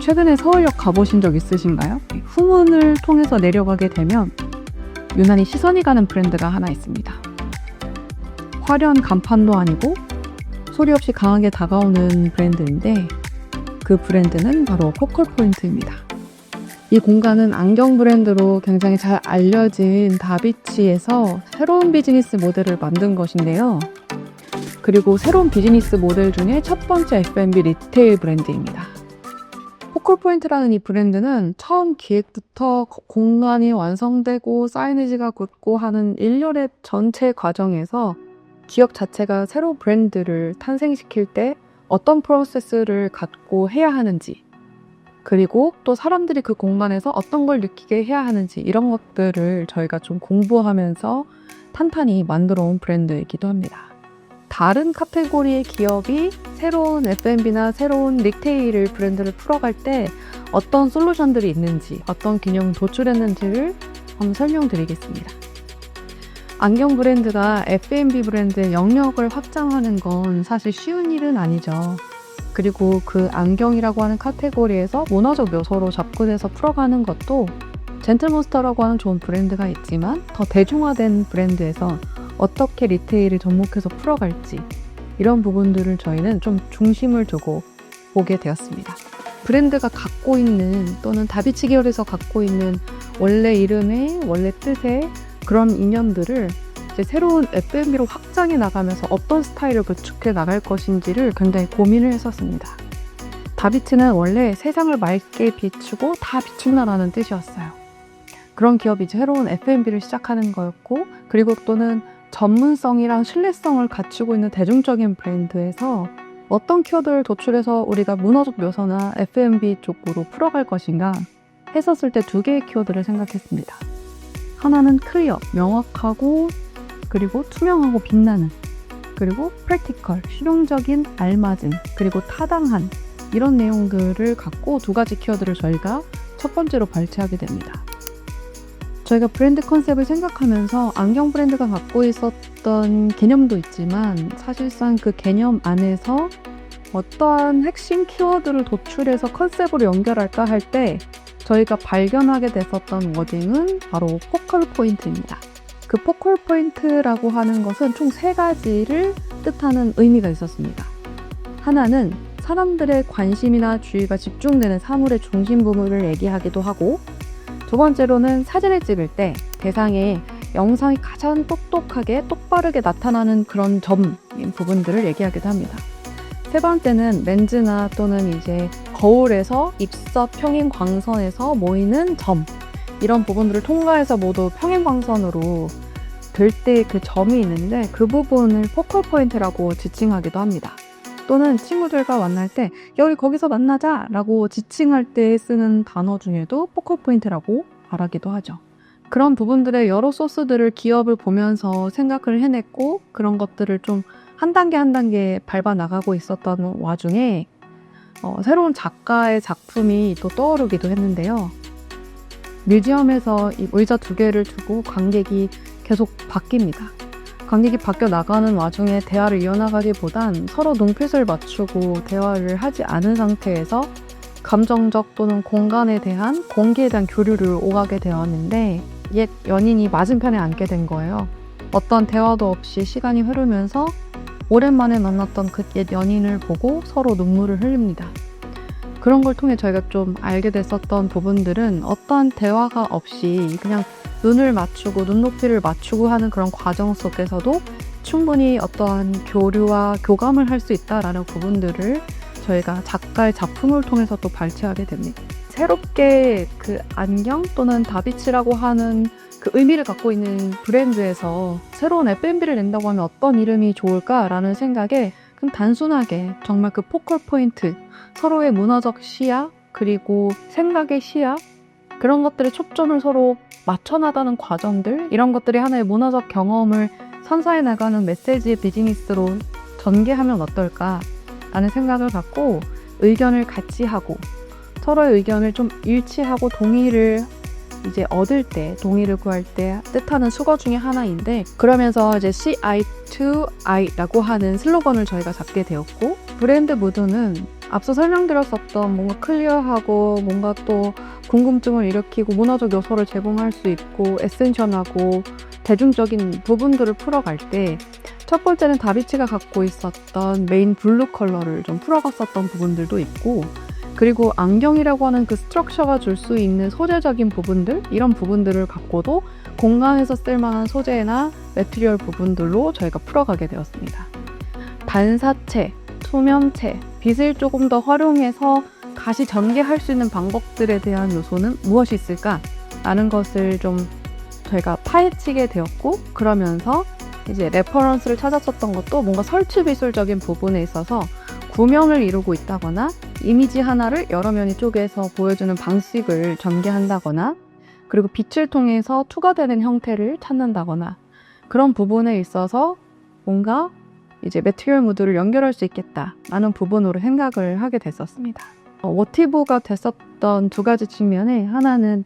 최근에 서울역 가보신 적 있으신가요? 후문을 통해서 내려가게 되면 유난히 시선이 가는 브랜드가 하나 있습니다. 화려한 간판도 아니고 소리 없이 강하게 다가오는 브랜드인데 그 브랜드는 바로 포컬포인트입니다. 이 공간은 안경 브랜드로 굉장히 잘 알려진 다비치에서 새로운 비즈니스 모델을 만든 것인데요. 그리고 새로운 비즈니스 모델 중에 첫 번째 F&B 리테일 브랜드입니다. 포컬포인트라는 이 브랜드는 처음 기획부터 공간이 완성되고 사이니지가 굳고 하는 일련의 전체 과정에서 기업 자체가 새로운 브랜드를 탄생시킬 때 어떤 프로세스를 갖고 해야 하는지, 그리고 또 사람들이 그 공간에서 어떤 걸 느끼게 해야 하는지, 이런 것들을 저희가 좀 공부하면서 탄탄히 만들어 온 브랜드이기도 합니다. 다른 카테고리의 기업이 새로운 F&B나 새로운 리테일 브랜드를 풀어갈 때 어떤 솔루션들이 있는지, 어떤 기념을 도출했는지를 한번 설명드리겠습니다. 안경 브랜드가 F&B 브랜드의 영역을 확장하는 건 사실 쉬운 일은 아니죠. 그리고 그 안경이라고 하는 카테고리에서 문화적 묘소로 접근해서 풀어가는 것도 젠틀몬스터라고 하는 좋은 브랜드가 있지만 더 대중화된 브랜드에서 어떻게 리테일을 접목해서 풀어갈지, 이런 부분들을 저희는 좀 중심을 두고 보게 되었습니다. 브랜드가 갖고 있는, 또는 다비치 계열에서 갖고 있는 원래 이름의, 원래 뜻의 그런 이념들을 이제 새로운 F&B로 확장해 나가면서 어떤 스타일을 구축해 나갈 것인지를 굉장히 고민을 했었습니다. 다비치는 원래 세상을 맑게 비추고 다 비춘다라는 뜻이었어요. 그런 기업이 새로운 F&B를 시작하는 거였고, 그리고 또는 전문성이랑 신뢰성을 갖추고 있는 대중적인 브랜드에서 어떤 키워드를 도출해서 우리가 문화적 묘사나 F&B 쪽으로 풀어갈 것인가 했었을 때 두 개의 키워드를 생각했습니다. 하나는 클리어, 명확하고, 그리고 투명하고 빛나는, 그리고 프랙티컬, 실용적인, 알맞은, 그리고 타당한, 이런 내용들을 갖고 두 가지 키워드를 저희가 첫 번째로 발췌하게 됩니다. 저희가 브랜드 컨셉을 생각하면서 안경 브랜드가 갖고 있었던 개념도 있지만 사실상 그 개념 안에서 어떠한 핵심 키워드를 도출해서 컨셉으로 연결할까 할 때 저희가 발견하게 됐었던 워딩은 바로 포컬 포인트입니다. 그 포컬 포인트라고 하는 것은 총 3가지를 뜻하는 의미가 있었습니다. 하나는 사람들의 관심이나 주의가 집중되는 사물의 중심 부분을 얘기하기도 하고, 두 번째로는 사진을 찍을 때 대상의 영상이 가장 똑똑하게 똑바르게 나타나는 그런 점 부분들을 얘기하기도 합니다. 세 번째는 렌즈나 또는 이제 거울에서 입서 평행광선에서 모이는 점, 이런 부분들을 통과해서 모두 평행광선으로 될 때 그 점이 있는데 그 부분을 포컬 포인트라고 지칭하기도 합니다. 또는 친구들과 만날 때 야, 우리 거기서 만나자 라고 지칭할 때 쓰는 단어 중에도 포컬 포인트라고 말하기도 하죠. 그런 부분들의 여러 소스들을 기업을 보면서 생각을 해냈고, 그런 것들을 좀 한 단계 한 단계 밟아 나가고 있었던 와중에 새로운 작가의 작품이 또 떠오르기도 했는데요. 뮤지엄에서 이 의자 2개를 두고 관객이 계속 바뀝니다. 관객이 바뀌어 나가는 와중에 대화를 이어나가기보단 서로 눈빛을 맞추고 대화를 하지 않은 상태에서 감정적 또는 공간에 대한, 공기에 대한 교류를 오가게 되었는데 옛 연인이 맞은편에 앉게 된 거예요. 어떤 대화도 없이 시간이 흐르면서 오랜만에 만났던 그 옛 연인을 보고 서로 눈물을 흘립니다. 그런 걸 통해 저희가 좀 알게 됐었던 부분들은 어떠한 대화가 없이 그냥 눈을 맞추고 눈높이를 맞추고 하는 그런 과정 속에서도 충분히 어떠한 교류와 교감을 할 수 있다라는 부분들을 저희가 작가의 작품을 통해서 또 발췌하게 됩니다. 새롭게 그 안경 또는 다비치라고 하는 그 의미를 갖고 있는 브랜드에서 새로운 F&B를 낸다고 하면 어떤 이름이 좋을까라는 생각에 그냥 단순하게 정말 그 포컬 포인트, 서로의 문화적 시야, 그리고 생각의 시야, 그런 것들의 초점을 서로 맞춰나가는 과정들, 이런 것들이 하나의 문화적 경험을 선사해 나가는 메시지 비즈니스로 전개하면 어떨까 라는 생각을 갖고 의견을 같이 하고 서로의 의견을 좀 일치하고 동의를 이제 얻을 때, 동의를 구할 때 뜻하는 수거 중에 하나인데, 그러면서 이제 CI2I라고 하는 슬로건을 저희가 잡게 되었고, 브랜드 무드는 앞서 설명드렸었던 뭔가 클리어하고 뭔가 또 궁금증을 일으키고 문화적 요소를 제공할 수 있고 에센셜하고 대중적인 부분들을 풀어갈 때 첫 번째는 다비치가 갖고 있었던 메인 블루 컬러를 좀 풀어갔었던 부분들도 있고, 그리고 안경이라고 하는 그 스트럭처가 줄 수 있는 소재적인 부분들, 이런 부분들을 갖고도 공간에서 쓸만한 소재나 매트리얼 부분들로 저희가 풀어가게 되었습니다. 반사체, 투명체, 빛을 조금 더 활용해서 다시 전개할 수 있는 방법들에 대한 요소는 무엇이 있을까? 라는 것을 좀 저희가 파헤치게 되었고, 그러면서 이제 레퍼런스를 찾았었던 것도 뭔가 설치 미술적인 부분에 있어서 구명을 이루고 있다거나 이미지 하나를 여러 면이 쪼개서 보여주는 방식을 전개한다거나, 그리고 빛을 통해서 투과되는 형태를 찾는다거나, 그런 부분에 있어서 뭔가 이제 매트리얼 무드를 연결할 수 있겠다라는 부분으로 생각을 하게 됐었습니다. 모티브가 됐었던 두 가지 측면에, 하나는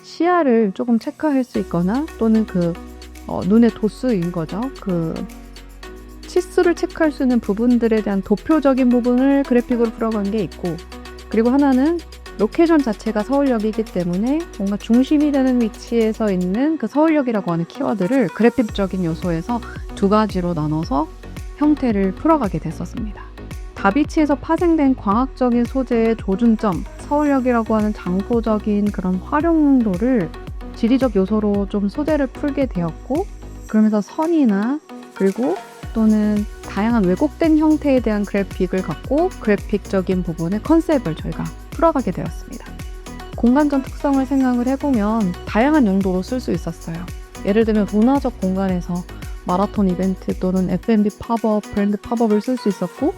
시야를 조금 체크할 수 있거나 또는 눈의 도수인 거죠. 치수를 체크할 수 있는 부분들에 대한 도표적인 부분을 그래픽으로 풀어간 게 있고, 그리고 하나는 로케이션 자체가 서울역이기 때문에 뭔가 중심이 되는 위치에서 있는 그 서울역이라고 하는 키워드를 그래픽적인 요소에서 두 가지로 나눠서 형태를 풀어가게 됐었습니다. 다비치에서 파생된 광학적인 소재의 조준점, 서울역이라고 하는 장소적인 그런 활용도를 지리적 요소로 좀 소재를 풀게 되었고, 그러면서 선이나 그리고 또는 다양한 왜곡된 형태에 대한 그래픽을 갖고 그래픽적인 부분의 컨셉을 저희가 풀어가게 되었습니다. 공간적 특성을 생각을 해보면 다양한 용도로 쓸 수 있었어요. 예를 들면 문화적 공간에서 마라톤 이벤트 또는 F&B 팝업, 브랜드 팝업을 쓸 수 있었고,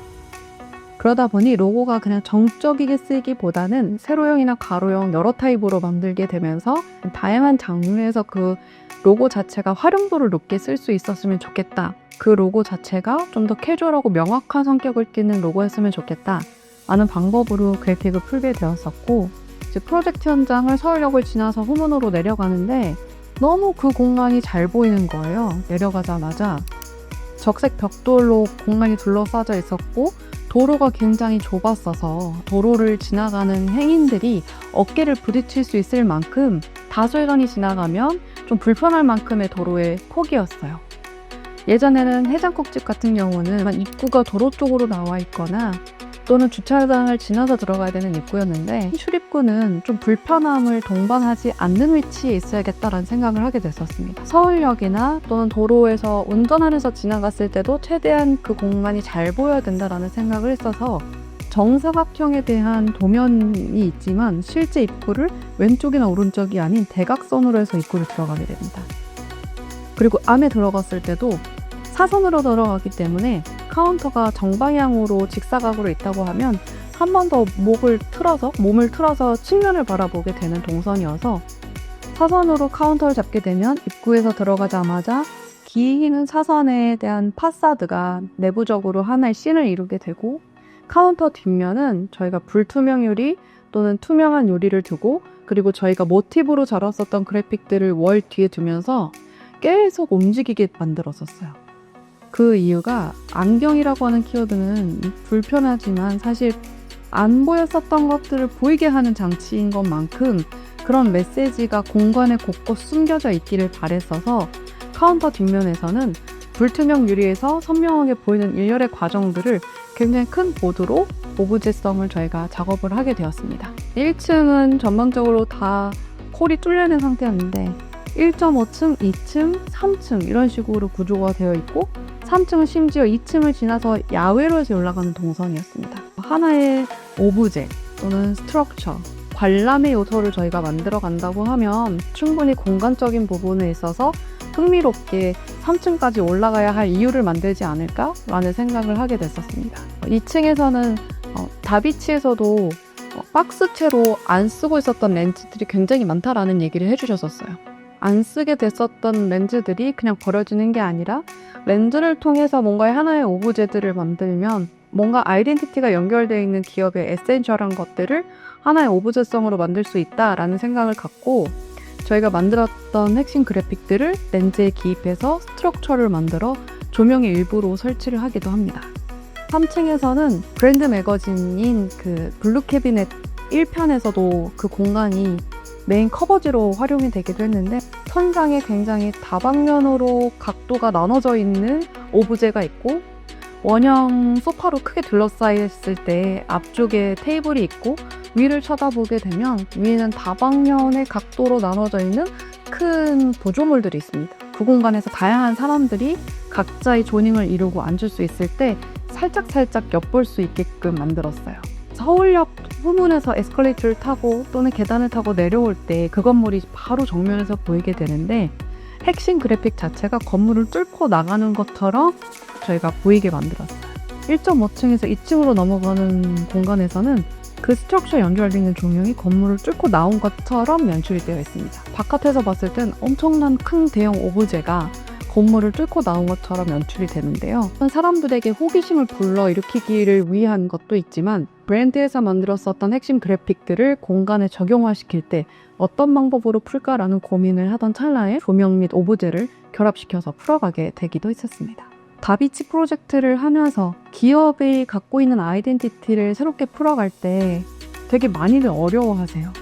그러다 보니 로고가 그냥 정적이게 쓰기보다는 세로형이나 가로형 여러 타입으로 만들게 되면서 다양한 장르에서 그 로고 자체가 활용도를 높게 쓸 수 있었으면 좋겠다. 그 로고 자체가 좀 더 캐주얼하고 명확한 성격을 띠는 로고였으면 좋겠다. 라는 방법으로 그래픽을 풀게 되었었고, 이제 프로젝트 현장을 서울역을 지나서 후문으로 내려가는데 너무 그 공간이 잘 보이는 거예요. 내려가자마자 적색 벽돌로 공간이 둘러싸져 있었고, 도로가 굉장히 좁았어서 도로를 지나가는 행인들이 어깨를 부딪힐 수 있을 만큼 다수일관이 지나가면 좀 불편할 만큼의 도로의 폭이었어요. 예전에는 해장국집 같은 경우는 입구가 도로 쪽으로 나와 있거나 또는 주차장을 지나서 들어가야 되는 입구였는데, 출입구는 좀 불편함을 동반하지 않는 위치에 있어야겠다라는 생각을 하게 됐었습니다. 서울역이나 또는 도로에서 운전하면서 지나갔을 때도 최대한 그 공간이 잘 보여야 된다라는 생각을 했어서 정사각형에 대한 도면이 있지만 실제 입구를 왼쪽이나 오른쪽이 아닌 대각선으로 해서 입구를 들어가게 됩니다. 그리고 안에 들어갔을 때도 사선으로 들어가기 때문에 카운터가 정방향으로 직사각으로 있다고 하면 한 번 더 몸을 틀어서 측면을 바라보게 되는 동선이어서, 사선으로 카운터를 잡게 되면 입구에서 들어가자마자 긴 사선에 대한 파사드가 내부적으로 하나의 씬을 이루게 되고, 카운터 뒷면은 저희가 불투명 유리 또는 투명한 유리를 두고, 그리고 저희가 모티브로 잡았었던 그래픽들을 월 뒤에 두면서 계속 움직이게 만들었었어요. 그 이유가 안경이라고 하는 키워드는 불편하지만 사실 안 보였었던 것들을 보이게 하는 장치인 것만큼 그런 메시지가 공간에 곳곳 숨겨져 있기를 바랬어서, 카운터 뒷면에서는 불투명 유리에서 선명하게 보이는 일렬의 과정들을 굉장히 큰 보드로 오브제성을 저희가 작업을 하게 되었습니다. 1층은 전반적으로 다 홀이 뚫려있는 상태였는데 1.5층, 2층, 3층 이런 식으로 구조가 되어 있고, 3층은 심지어 2층을 지나서 야외로 해서 올라가는 동선이었습니다. 하나의 오브제 또는 스트럭처, 관람의 요소를 저희가 만들어 간다고 하면 충분히 공간적인 부분에 있어서 흥미롭게 3층까지 올라가야 할 이유를 만들지 않을까라는 생각을 하게 됐었습니다. 2층에서는 다비치에서도 박스채로 안 쓰고 있었던 렌즈들이 굉장히 많다라는 얘기를 해주셨었어요. 안 쓰게 됐었던 렌즈들이 그냥 버려지는 게 아니라 렌즈를 통해서 뭔가의 하나의 오브제들을 만들면 뭔가 아이덴티티가 연결되어 있는 기업의 에센셜한 것들을 하나의 오브제성으로 만들 수 있다라는 생각을 갖고, 저희가 만들었던 핵심 그래픽들을 렌즈에 기입해서 스트럭처를 만들어 조명의 일부로 설치를 하기도 합니다. 3층에서는 브랜드 매거진인 그 블루 캐비넷 1편에서도 그 공간이 메인 커버지로 활용이 되기도 했는데, 천장에 굉장히 다방면으로 각도가 나눠져 있는 오브제가 있고, 원형 소파로 크게 둘러싸였을 때 앞쪽에 테이블이 있고, 위를 쳐다보게 되면 위에는 다방면의 각도로 나눠져 있는 큰 구조물들이 있습니다. 그 공간에서 다양한 사람들이 각자의 조닝을 이루고 앉을 수 있을 때 살짝살짝 엿볼 수 있게끔 만들었어요. 서울역 후문에서 에스컬레이터를 타고 또는 계단을 타고 내려올 때 그 건물이 바로 정면에서 보이게 되는데, 핵심 그래픽 자체가 건물을 뚫고 나가는 것처럼 저희가 보이게 만들었어요. 1.5층에서 2층으로 넘어가는 공간에서는 그 스트럭처에 연결되어 있는 조명이 건물을 뚫고 나온 것처럼 연출이 되어 있습니다. 바깥에서 봤을 땐 엄청난 큰 대형 오브제가 건물을 뚫고 나온 것처럼 연출이 되는데요. 사람들에게 호기심을 불러일으키기를 위한 것도 있지만, 브랜드에서 만들었었던 핵심 그래픽들을 공간에 적용화시킬 때 어떤 방법으로 풀까라는 고민을 하던 찰나에 조명 및 오브제를 결합시켜서 풀어가게 되기도 했었습니다. 다비치 프로젝트를 하면서 기업이 갖고 있는 아이덴티티를 새롭게 풀어갈 때 되게 많이들 어려워하세요.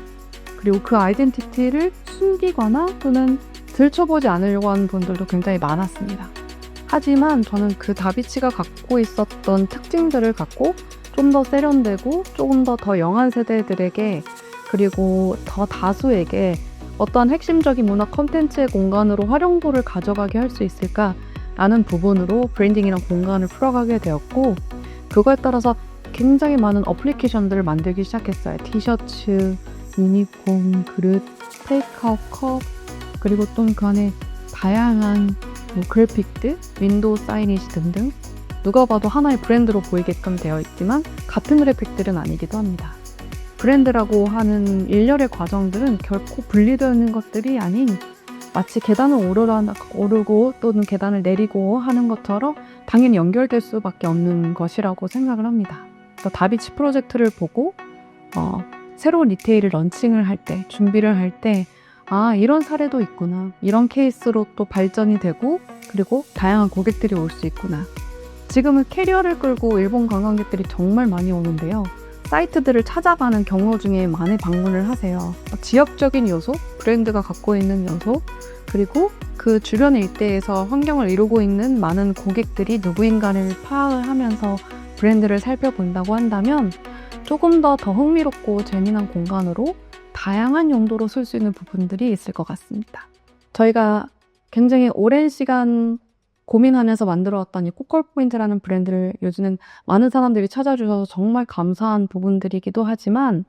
그리고 그 아이덴티티를 숨기거나 또는 들춰보지 않으려고 하는 분들도 굉장히 많았습니다. 하지만 저는 그 다비치가 갖고 있었던 특징들을 갖고 좀 더 세련되고 조금 더 영한 세대들에게, 그리고 더 다수에게 어떤 핵심적인 문화 콘텐츠의 공간으로 활용도를 가져가게 할 수 있을까 라는 부분으로 브랜딩이랑 공간을 풀어가게 되었고, 그거에 따라서 굉장히 많은 어플리케이션들을 만들기 시작했어요. 티셔츠, 유니폼, 그릇, 테이크아웃 컵, 그리고 또 그 안에 다양한 그래픽들, 윈도우 사이니지 등등, 누가 봐도 하나의 브랜드로 보이게끔 되어 있지만 같은 그래픽들은 아니기도 합니다. 브랜드라고 하는 일련의 과정들은 결코 분리되어 있는 것들이 아닌, 마치 계단을 오르고 또는 계단을 내리고 하는 것처럼 당연히 연결될 수밖에 없는 것이라고 생각을 합니다. 다비치 프로젝트를 보고 새로운 리테일을 런칭을 할 때, 준비를 할 때, 이런 사례도 있구나, 이런 케이스로 또 발전이 되고, 그리고 다양한 고객들이 올 수 있구나. 지금은 캐리어를 끌고 일본 관광객들이 정말 많이 오는데요. 사이트들을 찾아가는 경로 중에 많이 방문을 하세요. 지역적인 요소, 브랜드가 갖고 있는 요소, 그리고 그 주변 일대에서 환경을 이루고 있는 많은 고객들이 누구인가를 파악을 하면서 브랜드를 살펴본다고 한다면 조금 더 흥미롭고 재미난 공간으로 다양한 용도로 쓸 수 있는 부분들이 있을 것 같습니다. 저희가 굉장히 오랜 시간 고민하면서 만들어왔던 이 코컬포인트라는 브랜드를 요즘은 많은 사람들이 찾아주셔서 정말 감사한 부분들이기도 하지만,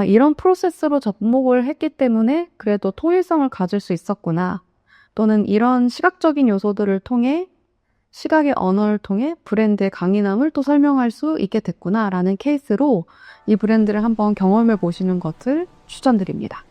이런 프로세스로 접목을 했기 때문에 그래도 통일성을 가질 수 있었구나, 또는 이런 시각적인 요소들을 통해, 시각의 언어를 통해 브랜드의 강인함을 또 설명할 수 있게 됐구나 라는 케이스로 이 브랜드를 한번 경험해 보시는 것을 추천드립니다.